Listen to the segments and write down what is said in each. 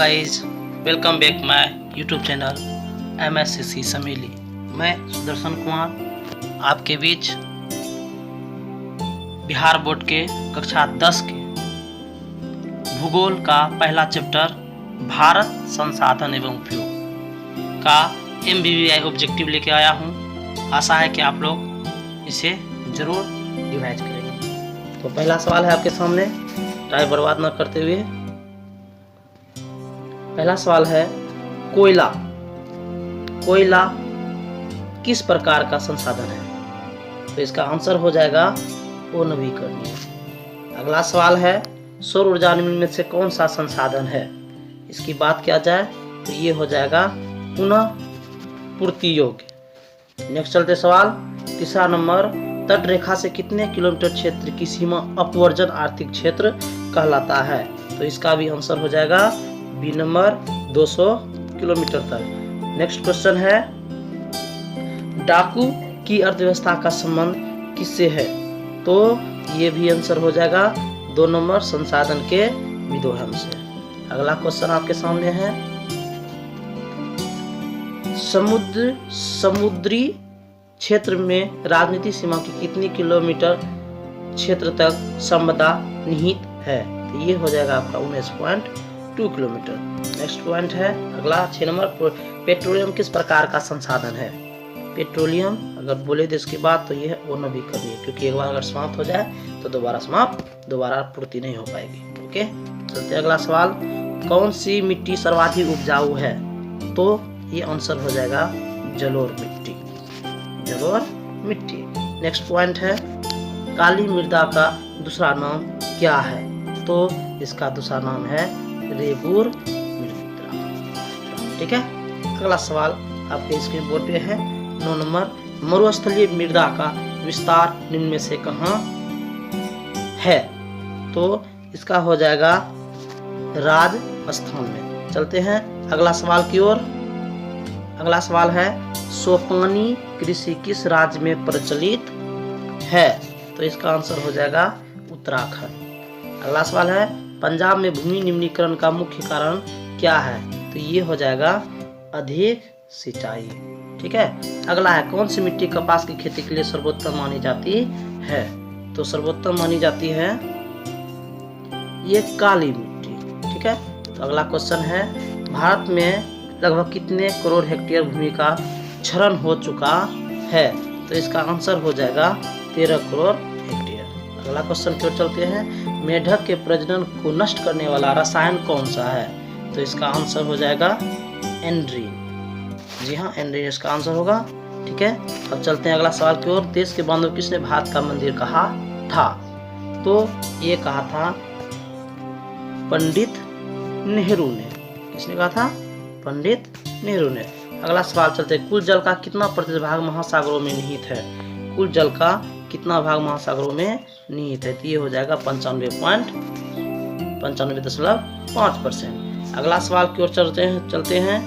Guys, welcome back my YouTube channel MSCC Sameli. मैं सुदर्शन कुमार आपके बीच Bihar board के कक्षा 10 के भूगोल का पहला चैप्टर भारत संसाधन एवं उपयोग का MBBI ऑब्जेक्टिव लेके आया हूँ। आशा है कि आप लोग इसे जरूर रिवाइज करेंगे। तो पहला सवाल है आपके सामने, टाइम बर्बाद न करते हुए। पहला सवाल है, कोयला किस प्रकार का संसाधन है? तो इसका आंसर हो जाएगा अनवीकरणीय। अगला सवाल है, सौर ऊर्जा निम्न में से कौन सा संसाधन है? इसकी बात किया जाए तो ये हो जाएगा पुनः पूर्ति योग्य। नेक्स्ट चलते सवाल, तीसरा नंबर, तट रेखा से कितने किलोमीटर क्षेत्र की सीमा अपवर्जन आर्थिक क्षेत्र कहलाता है? तो इसका भी आंसर हो जाएगा बी नंबर 200 किलोमीटर तक। नेक्स्ट क्वेश्चन है, डाकू की अर्थव्यवस्था का संबंध किससे है? तो ये भी आंसर हो जाएगा 2 नंबर संसाधन के विदोहन से। अगला क्वेश्चन आपके सामने है, समुद्री क्षेत्र में राजनीतिक सीमा की कितनी किलोमीटर क्षेत्र तक संबंधा निहित है? तो ये हो जाएगा आपका 19.2 किलोमीटर। नेक्स्ट पॉइंट है अगला 6 नंबर, पेट्रोलियम किस प्रकार का संसाधन है? पेट्रोलियम अगर बोले देश की बात तो ये है अनवीकरणीय, क्योंकि एक बार अगर समाप्त हो जाए तो दोबारा पूर्ति नहीं हो पाएगी। ओके, चलते अगला सवाल, कौन सी मिट्टी सर्वाधिक उपजाऊ है? तो ये आंसर हो जाएगा जलोढ़ मिट्टी। नेक्स्ट पॉइंट है, काली मृदा का दूसरा नाम क्या है? तो इसका दूसरा नाम है रेगुर मृदा। ठीक है, अगला सवाल आपके स्क्रीन बोर्ड पे है 9 नंबर, मरुस्थलीय मृदा का विस्तार निम्न में से कहाँ है? तो इसका हो जाएगा राजस्थान में। चलते हैं अगला सवाल की ओर। अगला सवाल है, सोपानी कृषि किस राज्य में प्रचलित है? तो इसका आंसर हो जाएगा उत्तराखंड। अगला सवाल है, पंजाब में भूमि निम्नीकरण का मुख्य कारण क्या है? तो ये हो जाएगा अधिक सिंचाई। ठीक है, अगला है, कौन सी मिट्टी कपास की खेती के लिए सर्वोत्तम मानी जाती है? तो सर्वोत्तम मानी जाती है ये काली मिट्टी। ठीक है, तो अगला क्वेश्चन है, भारत में लगभग कितने करोड़ हेक्टेयर भूमि का क्षरण हो चुका है? तो इसका आंसर हो जाएगा 13 करोड़ हेक्टेयर। अगला क्वेश्चन की ओर चलते हैं, मेढक के प्रजनन को नष्ट करने वाला रसायन कौन सा है? तो इसका आंसर हो जाएगा एंड्रीन। जी हाँ, एंड्रीन इसका आंसर होगा। ठीक है, अब चलते हैं अगला सवाल की ओर, देश के बांधव किसने भारत का मंदिर कहा था? तो ये कहा था पंडित नेहरू ने। किसने कहा था? पंडित नेहरू ने। अगला सवाल चलते हैं, कुल जल का कितना प्रतिशत भाग महासागरों में निहित है? कुल जल का कितना भाग महासागरों में निहित है? तो ये हो जाएगा 95.5%। अगला सवाल की ओर चलते हैं,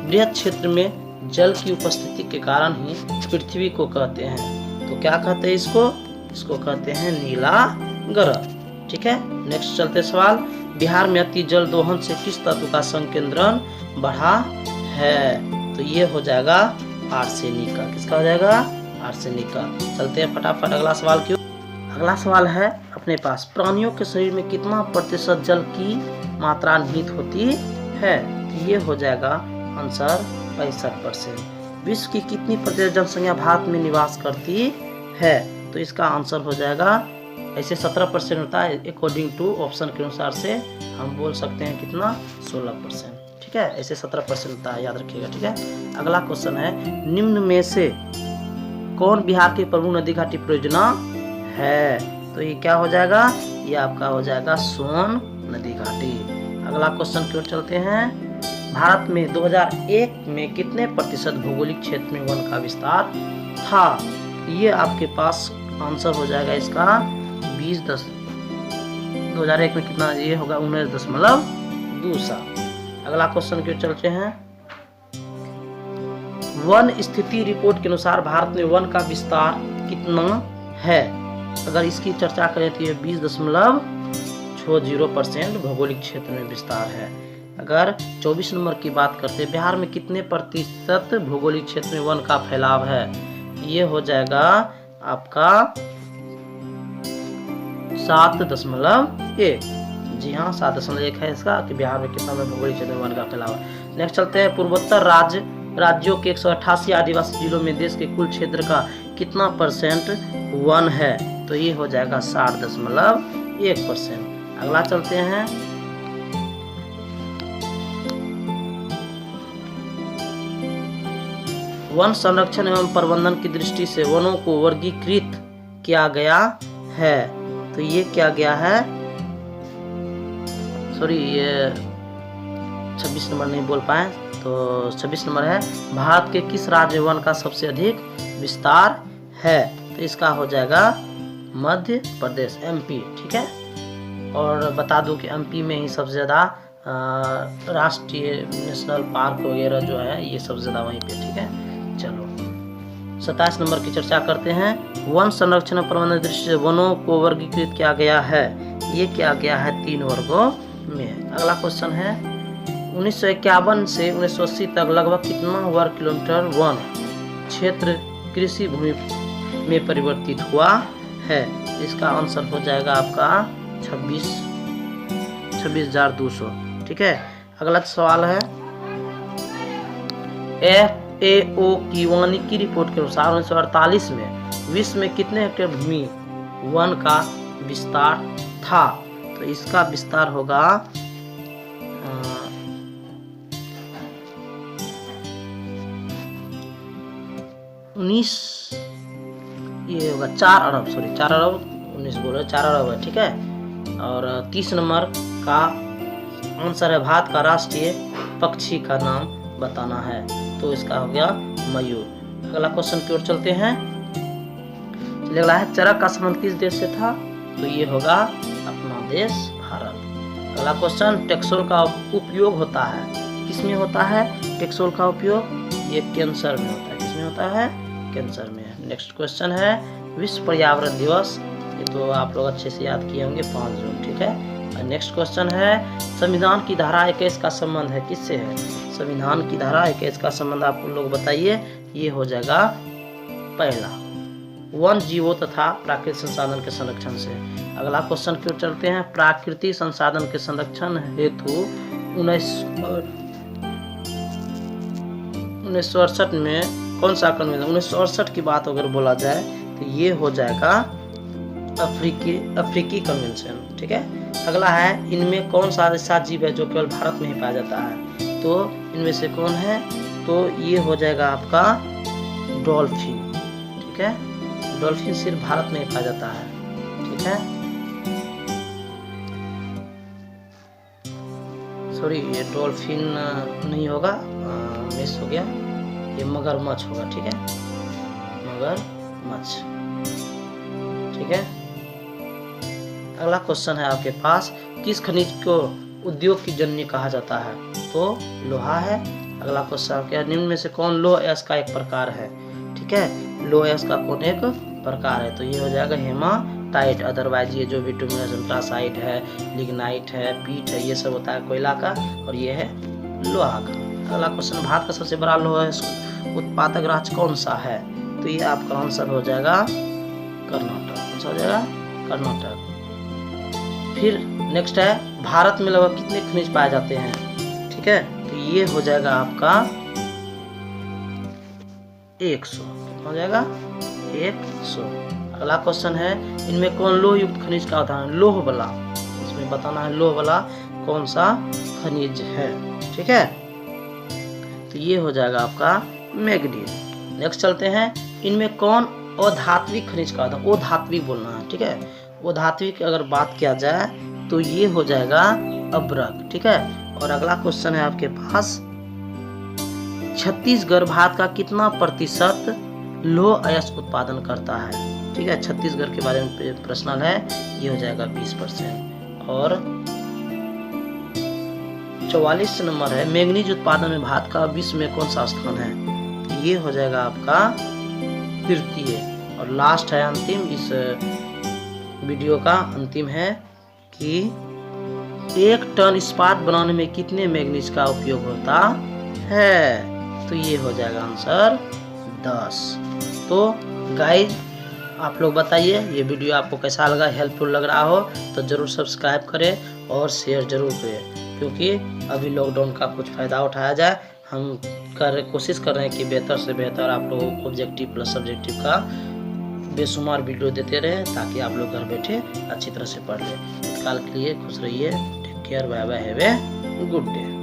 बृहद क्षेत्र में जल की उपस्थिति के कारण ही पृथ्वी को कहते हैं। तो क्या कहते हैं इसको कहते हैं नीला ग्रह। ठीक है, नेक्स्ट चलते सवाल, बिहार में अति जल दोहन से किस तत्व का संकेंद्रण बढ़ा है? तो ये हो जाएगा आर्सेनिक का। किसका हो जाएगा? आर्सेनिक का। चलते हैं फटाफट अगला सवाल की। अगला सवाल है अपने पास, प्राणियों के शरीर में कितना प्रतिशत जल की मात्रा निहित होती है? तो ये हो जाएगा आंसर 65%। विश्व की कितनी प्रतिशत जनसंख्या भारत में निवास करती है? तो इसका आंसर हो जाएगा, ऐसे 17% होता है, अकॉर्डिंग टू ऑप्शन के अनुसार से हम बोल सकते हैं कितना, 16%। ठीक है, ऐसे 17% होता है, याद रखिएगा। ठीक है, अगला क्वेश्चन है, निम्न में से कौन बिहार की प्रमुख नदी घाटी परियोजना है? तो ये क्या हो जाएगा? ये आपका हो जाएगा सोन नदी घाटी। अगला क्वेश्चन की ओर चलते हैं, भारत में 2001 में कितने प्रतिशत भौगोलिक क्षेत्र में वन का विस्तार था? ये आपके पास आंसर हो जाएगा इसका 2001 में कितना? ये होगा 19.2। अगला क्वेश्चन की ओर चलते हैं, वन स्थिति रिपोर्ट के अनुसार भारत में वन का विस्तार कितना है? अगर इसकी चर्चा करें तो ये 20.60% भौगोलिक क्षेत्र में विस्तार है। अगर 24 नंबर की बात करते हैं, बिहार में कितने प्रतिशत भौगोलिक क्षेत्र में वन का फैलाव है? ये हो जाएगा आपका 7.1। जी हाँ, 7.1 है इसका कि बिहार में कितना भौगोलिक क्षेत्र में वन का फैलाव है। नेक्स्ट चलते हैं, पूर्वोत्तर राज्यों के 188 आदिवासी जिलों में देश के कुल क्षेत्र का कितना % वन है? तो ये हो जाएगा 60.1%। अगला चलते हैं, वन संरक्षण एवं प्रबंधन की दृष्टि से वनों को वर्गीकृत किया गया है। तो ये क्या गया है, सॉरी ये 26 नंबर नहीं बोल पाए, तो 26 नंबर है, भारत के किस राज्य वन का सबसे अधिक विस्तार है? तो इसका हो जाएगा मध्य प्रदेश, MP। ठीक है, और बता दूं कि MP में ही सबसे ज़्यादा राष्ट्रीय नेशनल पार्क वगैरह जो है ये सबसे ज़्यादा वहीं पे। ठीक है, चलो 27 नंबर की चर्चा करते हैं, वन संरक्षण प्रबंधन दृष्टि से वनों को वर्गीकृत किया गया है। ये किया गया है 3 वर्गों में। अगला क्वेश्चन है, 1951 से 1980 तक लगभग कितना वर्ग किलोमीटर वन क्षेत्र कृषि भूमि में परिवर्तित हुआ है? इसका आंसर हो जाएगा आपका 26,200। ठीक है, अगला सवाल है, FAO की वानिकी रिपोर्ट के अनुसार 1948 में विश्व में कितने हेक्टेयर भूमि वन का विस्तार था? तो इसका विस्तार होगा 4 अरब, सॉरी 4 अरब 19 बोलो, 4 अरब है। ठीक है, और 30 नंबर का आंसर है, भारत का राष्ट्रीय पक्षी का नाम बताना है। तो इसका हो गया मयूर। अगला क्वेश्चन की ओर चलते हैं, अगला है, चरक का संबंध किस देश से था? तो ये होगा अपना देश भारत। अगला क्वेश्चन, टेक्सोल का उपयोग होता है, किसमें होता है टेक्सोल का उपयोग? ये कैंसर में होता है। किसमें होता है? कैंसर में। नेक्स्ट क्वेश्चन है, विश्व पर्यावरण दिवस, ये तो आप लोग अच्छे से याद किए होंगे, 5 जून। ठीक है, नेक्स्ट क्वेश्चन है, संविधान की धारा 21 का संबंध है, किससे है? संविधान की धारा 21 का संबंध आप लोग बताइए। ये हो जाएगा पहला, वन जीवों तथा प्राकृतिक संसाधन के संरक्षण से। अगला क्वेश्चन की ओर चलते हैं, प्राकृतिक संसाधन के संरक्षण हेतु 1968 में कौन सा कन्वेंशन? 1968 की बात अगर बोला जाए तो ये हो जाएगा अफ्रीकी कन्वेंशन। ठीक है, अगला है, इनमें कौन सा ऐसा जीव है जो केवल भारत में ही पाया जाता है? तो इनमें से कौन है? तो ये हो जाएगा आपका डॉल्फिन। ठीक है, डॉल्फिन सिर्फ भारत में ही पाया जाता है। ठीक है, सॉरी ये डॉल्फिन नहीं होगा, मिस हो गया, ये मगरमच्छ होगा। ठीक है, मगरमच्छ। ठीक है, अगला क्वेश्चन है आपके पास, किस खनिज को उद्योग की जननी कहा जाता है? तो लोहा है। अगला क्वेश्चन आपके, निम्न में से कौन लौह अयस्क का एक प्रकार है? ठीक है, लौह अयस्क का कौन एक प्रकार है? तो ये हो जाएगा हेमाटाइट। अदरवाइज ये जो बिटुमिनस एंथ्रासाइट है, लिग्नाइट है, पीट है, ये सब होता है कोयला का, और ये है लोहा का। अगला क्वेश्चन, भारत का सबसे बड़ा लौह उत्पादक राज्य कौन सा है? तो ये आपका आंसर हो जाएगा कर्नाटक। कौन सा हो जाएगा? कर्नाटक। फिर नेक्स्ट है, भारत में लगभग कितने खनिज पाए जाते हैं? ठीक है, तो ये हो जाएगा आपका 100। हो जाएगा 100। अगला क्वेश्चन है, इनमें कौन लोह युक्त खनिज का उदाहरण? लोह वाला, इसमें बताना है लोह वाला कौन सा खनिज है। ठीक है, तो ये हो जाएगा आपका मैग्नीज। नेक्स्ट चलते हैं, इनमें कौन अधात्विक खनिज का उदाहरण? अधात्विक बोलना है। ठीक है, अधात्विक अगर बात किया जाए तो ये हो जाएगा अब्रक। ठीक है, और अगला क्वेश्चन है आपके पास, छत्तीसगढ़ भारत का कितना प्रतिशत लौह अयस्क उत्पादन करता है? ठीक है, छत्तीसगढ़ के बारे में प्रश्न है, ये हो जाएगा 20%। और 44 नंबर है, मैग्नीज उत्पादन में भारत का विश्व में कौन सा स्थान है? तो ये हो जाएगा आपका 3य। और लास्ट है अंतिम, इस वीडियो का अंतिम है कि 1 टन इस्पात बनाने में कितने मैग्नीज का उपयोग होता है? तो ये हो जाएगा आंसर 10। तो गाइज आप लोग बताइए ये वीडियो आपको कैसा लगा, हेल्पफुल लग रहा हो तो जरूर सब्सक्राइब करें और शेयर जरूर करें, क्योंकि अभी लॉकडाउन का कुछ फ़ायदा उठाया जाए। हम कोशिश कर रहे हैं कि बेहतर से बेहतर आप लोगों को ऑब्जेक्टिव प्लस सब्जेक्टिव का बेशुमार वीडियो देते रहें, ताकि आप लोग घर बैठे अच्छी तरह से पढ़ लें। काल के लिए खुश रहिए, take care, bye bye, have a good day.